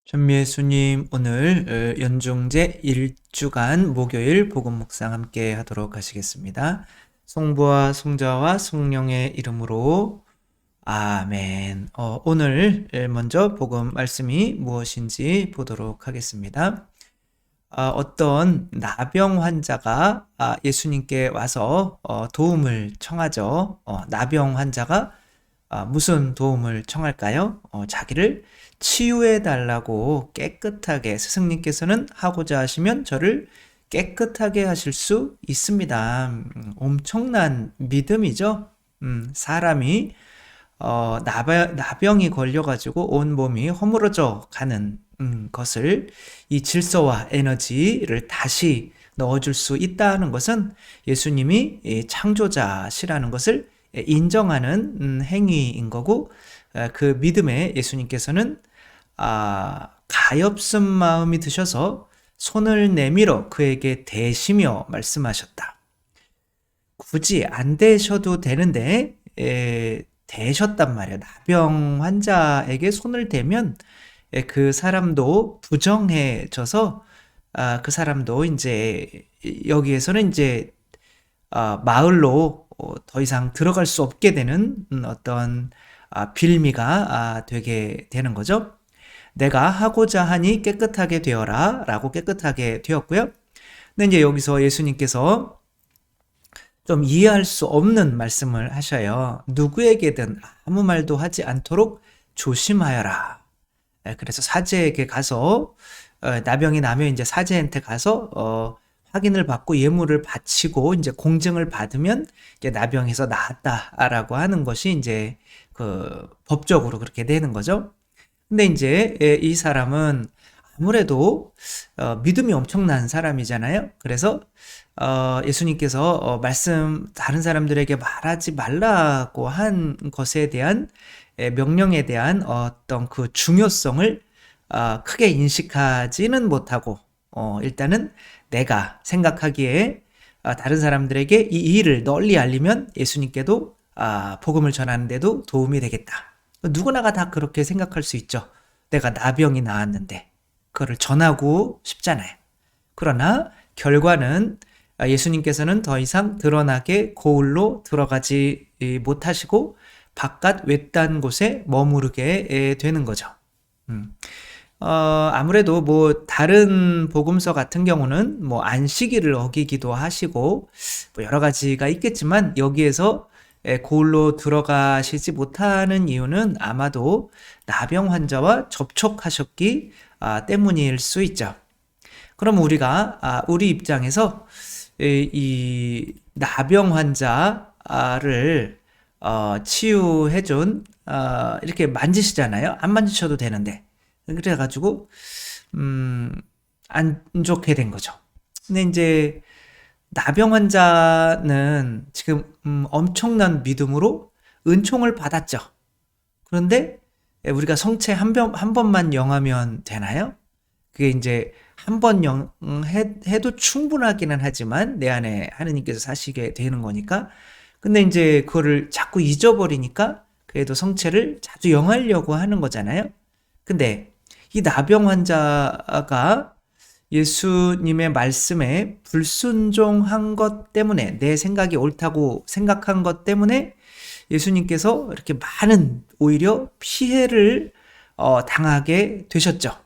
전미예수님, 오늘 연중제 1주간 목요일 복음 묵상 함께 하도록 하시겠습니다. 성부와 성자와 성령의 이름으로 아멘. 오늘 먼저 복음 말씀이 무엇인지 보도록 하겠습니다. 어떤 나병 환자가 예수님께 와서 도움을 청하죠. 나병 환자가 무슨 도움을 청할까요? 자기를 치유해 달라고 깨끗하게 스승님께서는 하고자 하시면 저를 깨끗하게 하실 수 있습니다. 엄청난 믿음이죠. 사람이 나병이 걸려가지고 온 몸이 허물어져 가는 것을 이 질서와 에너지를 다시 넣어줄 수 있다는 것은 예수님이 창조자시라는 것을 인정하는 행위인 거고, 그 믿음에 예수님께서는 가엾은 마음이 드셔서 손을 내밀어 그에게 대시며 말씀하셨다. 굳이 안 되셔도 되는데 대셨단 말이에요. 나병 환자에게 손을 대면 그 사람도 부정해져서 그 사람도 이제 여기에서는 이제 마을로 더 이상 들어갈 수 없게 되는 어떤 빌미가 되게 되는 거죠. 내가 하고자 하니 깨끗하게 되어라 라고 깨끗하게 되었고요. 근데 이제 여기서 예수님께서 좀 이해할 수 없는 말씀을 하셔요. 누구에게든 아무 말도 하지 않도록 조심하여라. 그래서 사제에게 가서 나병이 나면 이제 사제한테 가서 확인을 받고 예물을 바치고 이제 공증을 받으면 이제 나병에서 나았다라고 하는 것이 이제 그 법적으로 그렇게 되는 거죠. 근데 이제 이 사람은 아무래도 믿음이 엄청난 사람이잖아요. 그래서 예수님께서 다른 사람들에게 말하지 말라고 한 것에 대한 명령에 대한 어떤 그 중요성을 크게 인식하지는 못하고 일단은 내가 생각하기에 다른 사람들에게 이 일을 널리 알리면 예수님께도 복음을 전하는데도 도움이 되겠다. 누구나가 다 그렇게 생각할 수 있죠. 내가 나병이 나았는데 그거를 전하고 싶잖아요. 그러나 결과는 예수님께서는 더 이상 드러나게 고을로 들어가지 못하시고 바깥 외딴 곳에 머무르게 되는 거죠. 아무래도 뭐 다른 복음서 같은 경우는 뭐 안식일을 어기기도 하시고 뭐 여러 가지가 있겠지만 여기에서 고을로 들어가시지 못하는 이유는 아마도 나병 환자와 접촉하셨기 때문일 수 있죠. 그럼 우리가 우리 입장에서 이 나병 환자를 치유해준 이렇게 만지시잖아요. 안 만지셔도 되는데 그래가지고 안 좋게 된 거죠. 근데 이제 나병 환자는 지금 엄청난 믿음으로 은총을 받았죠. 그런데 우리가 성체 한 번만 영하면 되나요? 그게 이제 한 번 해도 충분하기는 하지만 내 안에 하느님께서 사시게 되는 거니까. 근데 이제 그거를 자꾸 잊어버리니까 그래도 성체를 자주 영하려고 하는 거잖아요. 근데 이 나병 환자가 예수님의 말씀에 불순종한 것 때문에, 내 생각이 옳다고 생각한 것 때문에 예수님께서 이렇게 많은 오히려 피해를 당하게 되셨죠.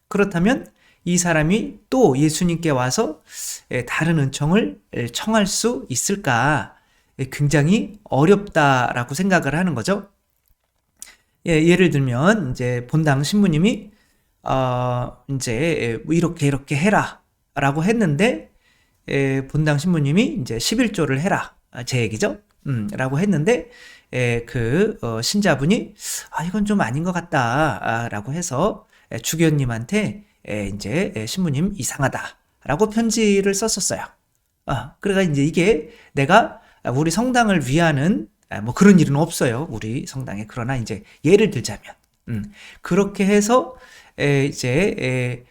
그렇다면 이 사람이 또 예수님께 와서 다른 은총을 청할 수 있을까? 굉장히 어렵다라고 생각을 하는 거죠. 예를 들면 이제 본당 신부님이 이제 이렇게 해라라고 했는데 본당 신부님이 이제 11조를 해라, 제 얘기죠. 라고 했는데 그 신자분이 이건 좀 아닌 것 같다라고 해서 주교님한테 이제 신부님 이상하다라고 편지를 썼었어요. 그러니까 이제 이게 내가 우리 성당을 위하는 뭐 그런 일은 없어요, 우리 성당에. 그러나 이제 예를 들자면 그렇게 해서 이제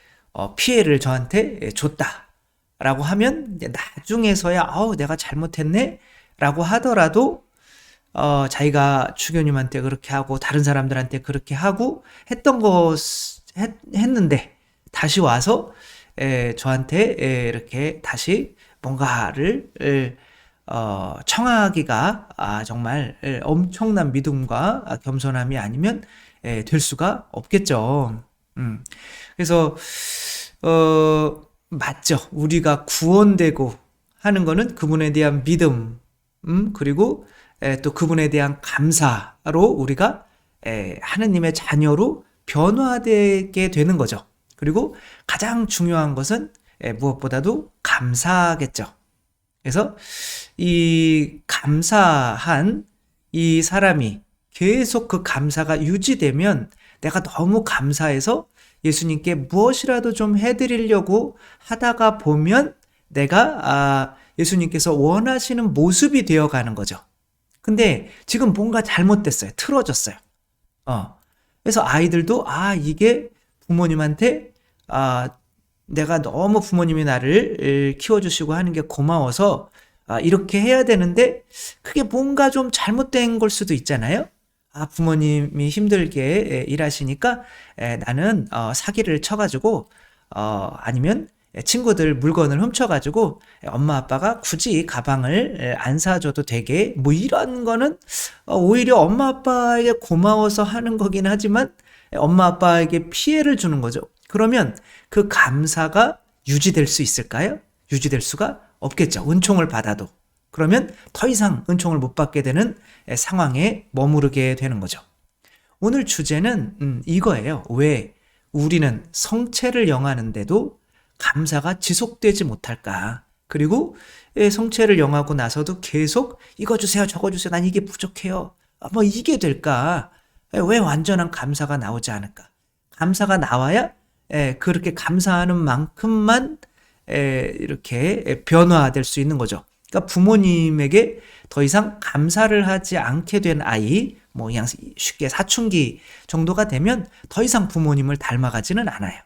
피해를 저한테 줬다라고 하면 이제 나중에서야 내가 잘못했네 라고 하더라도 자기가 주교님한테 그렇게 하고 다른 사람들한테 그렇게 하고 했던 것 했는데 다시 와서 저한테 이렇게 다시 뭔가를 청하기가 정말 엄청난 믿음과 겸손함이 아니면 될 수가 없겠죠. 그래서 맞죠. 우리가 구원되고 하는 거는 그분에 대한 믿음, 그리고 또 그분에 대한 감사로 우리가 하느님의 자녀로 변화되게 되는 거죠. 그리고 가장 중요한 것은 무엇보다도 감사겠죠. 그래서 이 감사한 이 사람이 계속 그 감사가 유지되면 내가 너무 감사해서 예수님께 무엇이라도 좀 해드리려고 하다가 보면 내가 예수님께서 원하시는 모습이 되어가는 거죠. 근데 지금 뭔가 잘못됐어요. 틀어졌어요. 그래서 아이들도 이게 부모님한테 내가 너무 부모님이 나를 키워주시고 하는 게 고마워서 이렇게 해야 되는데 그게 뭔가 좀 잘못된 걸 수도 있잖아요. 부모님이 힘들게 일하시니까 나는 사기를 쳐가지고 아니면 친구들 물건을 훔쳐가지고 엄마 아빠가 굳이 가방을 안 사줘도 되게 뭐 이런 거는 오히려 엄마 아빠에게 고마워서 하는 거긴 하지만 엄마 아빠에게 피해를 주는 거죠. 그러면 그 감사가 유지될 수 있을까요? 유지될 수가 없겠죠. 은총을 받아도. 그러면 더 이상 은총을 못 받게 되는 상황에 머무르게 되는 거죠. 오늘 주제는 이거예요. 왜 우리는 성체를 영하는데도 감사가 지속되지 못할까? 그리고 성체를 영하고 나서도 계속 이거 주세요, 저거 주세요. 난 이게 부족해요. 뭐 이게 될까? 왜 완전한 감사가 나오지 않을까? 감사가 나와야 그렇게 감사하는 만큼만 이렇게 변화될 수 있는 거죠. 그러니까 부모님에게 더 이상 감사를 하지 않게 된 아이, 뭐 그냥 쉽게 사춘기 정도가 되면 더 이상 부모님을 닮아가지는 않아요.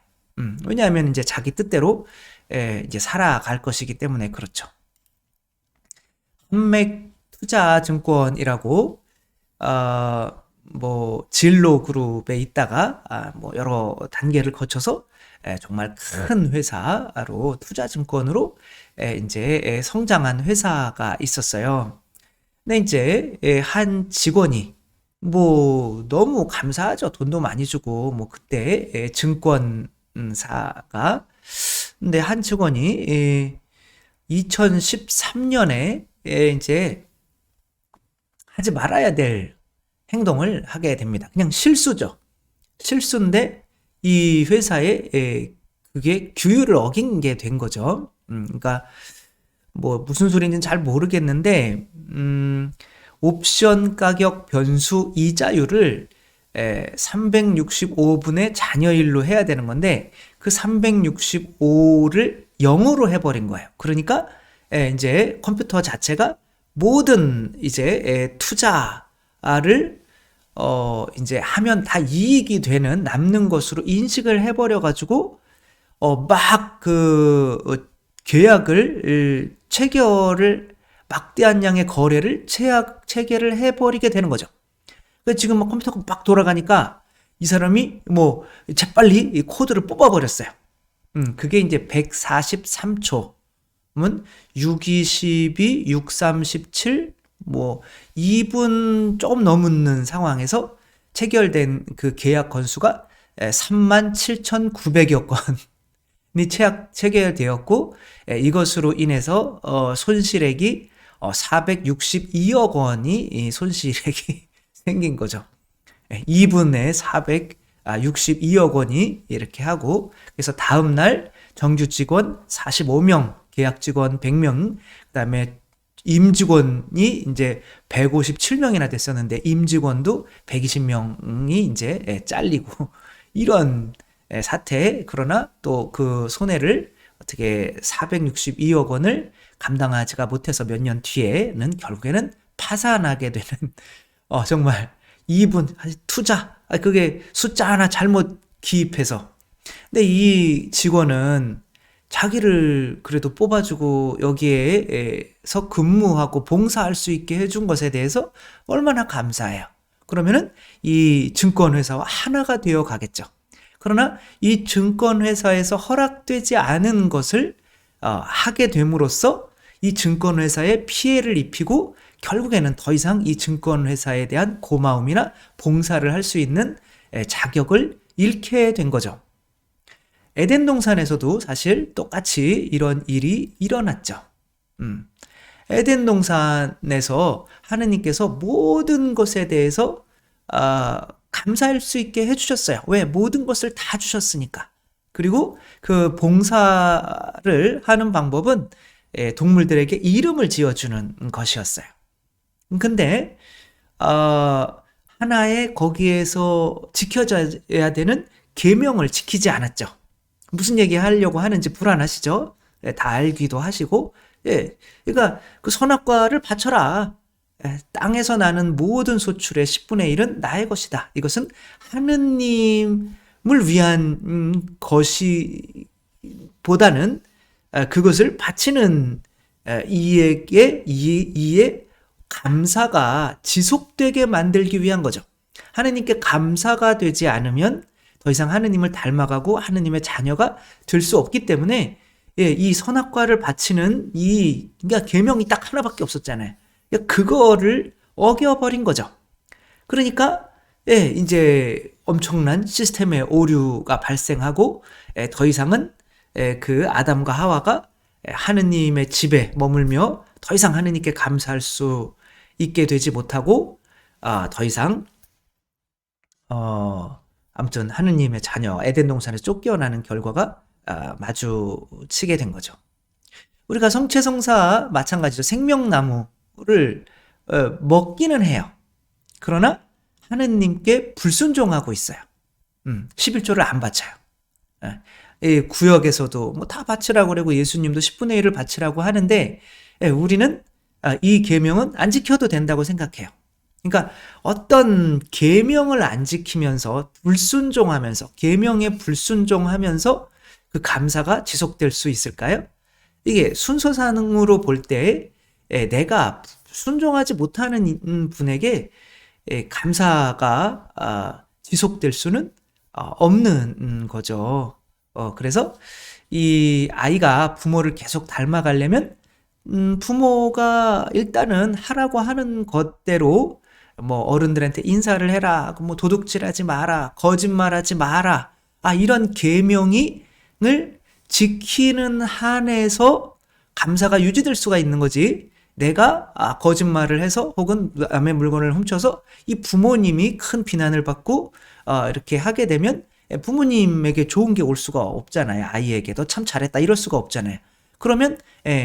왜냐하면 이제 자기 뜻대로 이제 살아갈 것이기 때문에 그렇죠. 한맥투자증권이라고 뭐 진로 그룹에 있다가 뭐 여러 단계를 거쳐서 정말 큰 회사로 투자증권으로 이제 성장한 회사가 있었어요. 근데 이제 한 직원이 뭐 너무 감사하죠. 돈도 많이 주고 뭐 그때 증권사가 근데 한 직원이 2013년에 이제 하지 말아야 될 행동을 하게 됩니다. 그냥 실수죠. 실수인데 이 회사에 그게 규율을 어긴 게 된 거죠. 그러니까 뭐 무슨 소리인지는 잘 모르겠는데 옵션 가격 변수 이자율을 365분의 잔여일로 해야 되는 건데 그 365를 0으로 해버린 거예요. 그러니까 이제 컴퓨터 자체가 모든 이제 투자를 이제 하면 다 이익이 되는 남는 것으로 인식을 해버려가지고 막 그 계약을 체결을 막대한 양의 거래를 체결을 해버리게 되는 거죠. 지금 막 컴퓨터가 막 돌아가니까 이 사람이 뭐 재빨리 이 코드를 뽑아버렸어요. 그게 이제 143초면 622, 637, 뭐 2분 조금 넘는 상황에서 체결된 그 계약 건수가 37,900여 건이 체결되었고 이것으로 인해서 손실액이 462억 원이 손실액이 생긴 거죠. 2분에 462억 원이 이렇게 하고 그래서 다음날 정규 직원 45명, 계약 직원 100명, 그다음에 임직원이 이제 157명이나 됐었는데 임직원도 120명이 이제 잘리고 이런 사태. 그러나 또 그 손해를 어떻게 462억 원을 감당하지가 못해서 몇 년 뒤에는 결국에는 파산하게 되는 정말 2분 투자 그게 숫자 하나 잘못 기입해서 근데 이 직원은 자기를 그래도 뽑아주고 여기에서 근무하고 봉사할 수 있게 해준 것에 대해서 얼마나 감사해요. 그러면은 이 증권회사와 하나가 되어 가겠죠. 그러나 이 증권회사에서 허락되지 않은 것을 하게 됨으로써 이 증권회사에 피해를 입히고 결국에는 더 이상 이 증권회사에 대한 고마움이나 봉사를 할 수 있는 자격을 잃게 된 거죠. 에덴 동산에서도 사실 똑같이 이런 일이 일어났죠. 에덴 동산에서 하느님께서 모든 것에 대해서 감사할 수 있게 해주셨어요. 왜? 모든 것을 다 주셨으니까. 그리고 그 봉사를 하는 방법은 동물들에게 이름을 지어주는 것이었어요. 근데 하나의 거기에서 지켜져야 되는 계명을 지키지 않았죠. 무슨 얘기 하려고 하는지 불안하시죠? 다 알기도 하시고, 그러니까 그 선악과를 바쳐라. 땅에서 나는 모든 소출의 10분의 1은 나의 것이다. 이것은 하느님을 위한 것이 보다는 그것을 바치는 이의 감사가 지속되게 만들기 위한 거죠. 하느님께 감사가 되지 않으면 더 이상 하느님을 닮아가고 하느님의 자녀가 될 수 없기 때문에 이 선악과를 바치는 그러니까 계명이 딱 하나밖에 없었잖아요. 그거를 어겨버린 거죠. 그러니까 이제 엄청난 시스템의 오류가 발생하고 더 이상은 그 아담과 하와가 하느님의 집에 머물며 더 이상 하느님께 감사할 수 있게 되지 못하고 더 이상 아무튼 하느님의 자녀 에덴 동산에서 쫓겨나는 결과가 마주치게 된 거죠. 우리가 성체성사 마찬가지로 생명나무를 먹기는 해요. 그러나 하느님께 불순종하고 있어요. 11조를 안 바쳐요. 이 구역에서도 뭐 다 바치라고 그러고 예수님도 10분의 1을 바치라고 하는데 우리는 이 계명은 안 지켜도 된다고 생각해요. 그러니까 어떤 계명을 안 지키면서 불순종하면서 계명에 불순종하면서 그 감사가 지속될 수 있을까요? 이게 순서상으로 볼 때 내가 순종하지 못하는 분에게 감사가 지속될 수는 없는 거죠. 그래서 이 아이가 부모를 계속 닮아가려면 부모가 일단은 하라고 하는 것대로 뭐 어른들한테 인사를 해라, 뭐 도둑질하지 마라, 거짓말하지 마라, 이런 계명을 지키는 한에서 감사가 유지될 수가 있는 거지. 내가 거짓말을 해서 혹은 남의 물건을 훔쳐서 이 부모님이 큰 비난을 받고 이렇게 하게 되면 부모님에게 좋은 게 올 수가 없잖아요. 아이에게 너 참 잘했다 이럴 수가 없잖아요. 그러면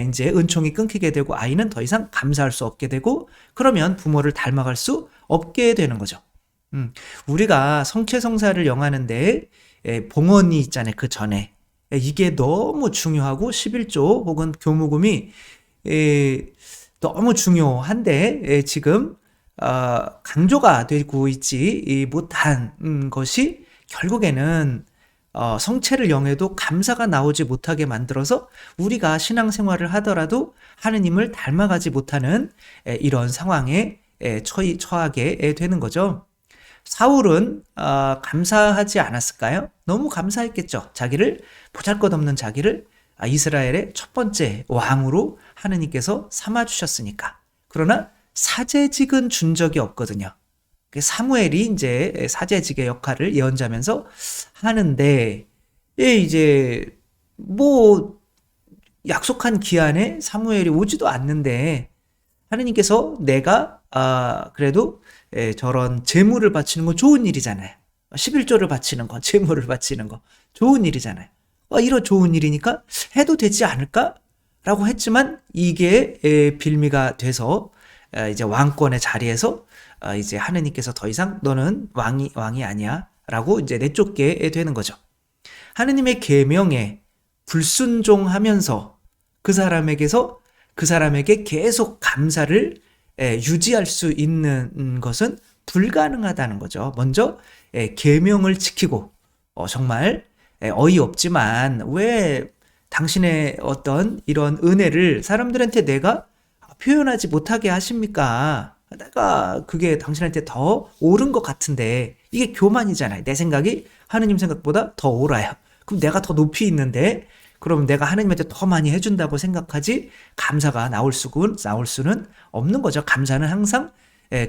이제 은총이 끊기게 되고 아이는 더 이상 감사할 수 없게 되고 그러면 부모를 닮아갈 수 없게 되는 거죠. 우리가 성체성사를 영하는데 봉헌이 있잖아요. 그 전에 이게 너무 중요하고 11조 혹은 교무금이 너무 중요한데 지금 강조가 되고 있지 못한 것이 결국에는 성체를 영해도 감사가 나오지 못하게 만들어서 우리가 신앙생활을 하더라도 하느님을 닮아가지 못하는 이런 상황에 처하게 되는 거죠. 사울은 감사하지 않았을까요? 너무 감사했겠죠. 자기를 보잘것없는 자기를 이스라엘의 첫 번째 왕으로 하느님께서 삼아주셨으니까. 그러나 사제직은 준 적이 없거든요. 사무엘이 이제 사제직의 역할을 예언자면서 하는데 이제 뭐 약속한 기한에 사무엘이 오지도 않는데 하느님께서 내가 그래도 저런 제물을 바치는 건 좋은 일이잖아요. 11조를 바치는 건 제물을 바치는 거 좋은 일이잖아요. 이런 좋은 일이니까 해도 되지 않을까? 라고 했지만 이게 빌미가 돼서 이제 왕권의 자리에서 이제 하느님께서 더 이상 너는 왕이 아니야 라고 이제 내쫓게 되는 거죠. 하느님의 계명에 불순종하면서 그 사람에게 계속 감사를 유지할 수 있는 것은 불가능하다는 거죠. 먼저 계명을 지키고 정말 어이없지만 왜 당신의 어떤 이런 은혜를 사람들한테 내가 표현하지 못하게 하십니까? 내가 그게 당신한테 더 옳은 것 같은데 이게 교만이잖아요. 내 생각이 하느님 생각보다 더 옳아요. 그럼 내가 더 높이 있는데 그럼 내가 하느님한테 더 많이 해준다고 생각하지 감사가 나올 수는 없는 거죠. 감사는 항상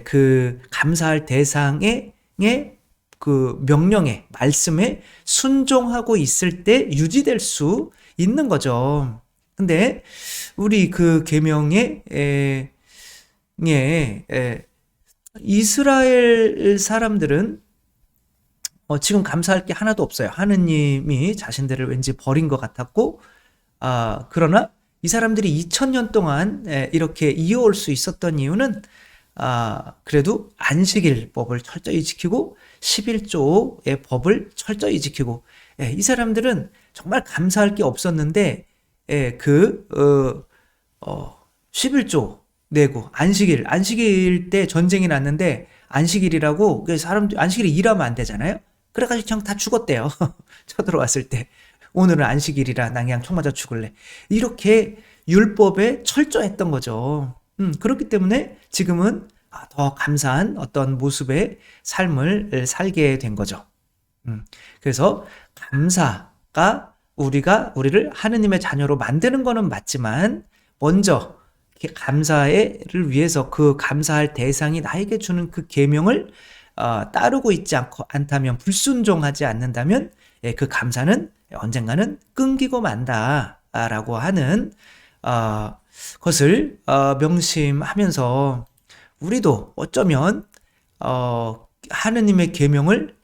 그 감사할 대상의 그 명령에 말씀에 순종하고 있을 때 유지될 수 있는 거죠. 근데 우리 그 계명에 이스라엘 사람들은 지금 감사할 게 하나도 없어요. 하느님이 자신들을 왠지 버린 것 같았고, 그러나 이 사람들이 2000년 동안 이렇게 이어올 수 있었던 이유는 그래도 안식일법을 철저히 지키고 11조의 법을 철저히 지키고 이 사람들은 정말 감사할 게 없었는데 11조 내고 안식일 때 전쟁이 났는데 안식일이라고 사람들 안식일이 일하면 안 되잖아요. 그래가지고 그냥 다 죽었대요. 쳐들어왔을 때 오늘은 안식일이라 난 그냥 총 맞아 죽을래. 이렇게 율법에 철저했던 거죠. 그렇기 때문에 지금은 더 감사한 어떤 모습의 삶을 살게 된 거죠. 그래서 감사가 우리를 하느님의 자녀로 만드는 거는 맞지만 먼저 감사를 위해서 그 감사할 대상이 나에게 주는 그 계명을 따르고 있지 않다면 불순종하지 않는다면 그 감사는 언젠가는 끊기고 만다라고 하는 것을 명심하면서 우리도 어쩌면 하느님의 계명을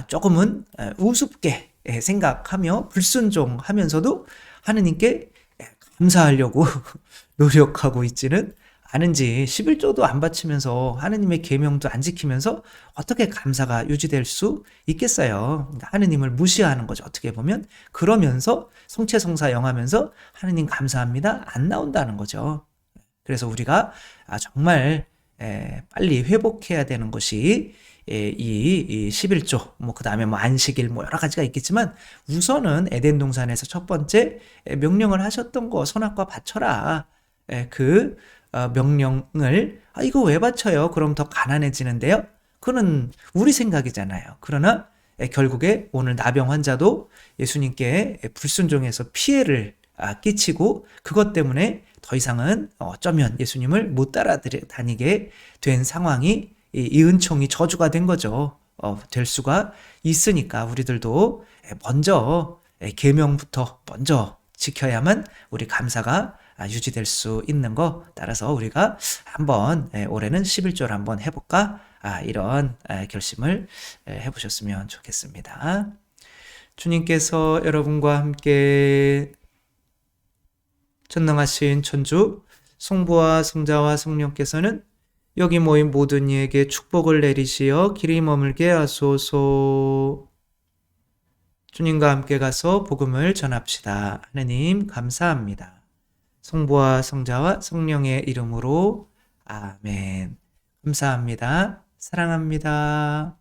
조금은 우습게 생각하며 불순종하면서도 하느님께 감사하려고 노력하고 있지는 않은지 11조도 안 바치면서 하느님의 계명도 안 지키면서 어떻게 감사가 유지될 수 있겠어요. 하느님을 무시하는 거죠. 어떻게 보면 그러면서 성체성사 영하면서 하느님 감사합니다 안 나온다는 거죠. 그래서 우리가 정말 빨리 회복해야 되는 것이 이 11조, 그 다음에 안식일, 여러 가지가 있겠지만, 우선은 에덴 동산에서 첫 번째 명령을 하셨던 거, 선악과 바쳐라. 그 명령을, 이거 왜 바쳐요? 그럼 더 가난해지는데요? 그건 우리 생각이잖아요. 그러나 결국에 오늘 나병 환자도 예수님께 불순종해서 피해를 끼치고, 그것 때문에 더 이상은 어쩌면 예수님을 못 따라다니게 된 상황이 이 은총이 저주가 된 거죠. 될 수가 있으니까 우리들도 먼저 계명부터 먼저 지켜야만 우리 감사가 유지될 수 있는 거 따라서 우리가 한번 올해는 11조를 한번 해볼까? 이런 결심을 해보셨으면 좋겠습니다. 주님께서 여러분과 함께 전능하신 천주 성부와 성자와 성령께서는 여기 모인 모든 이에게 축복을 내리시어 길이 머물게 하소서. 주님과 함께 가서 복음을 전합시다. 하느님 감사합니다. 성부와 성자와 성령의 이름으로 아멘. 감사합니다. 사랑합니다.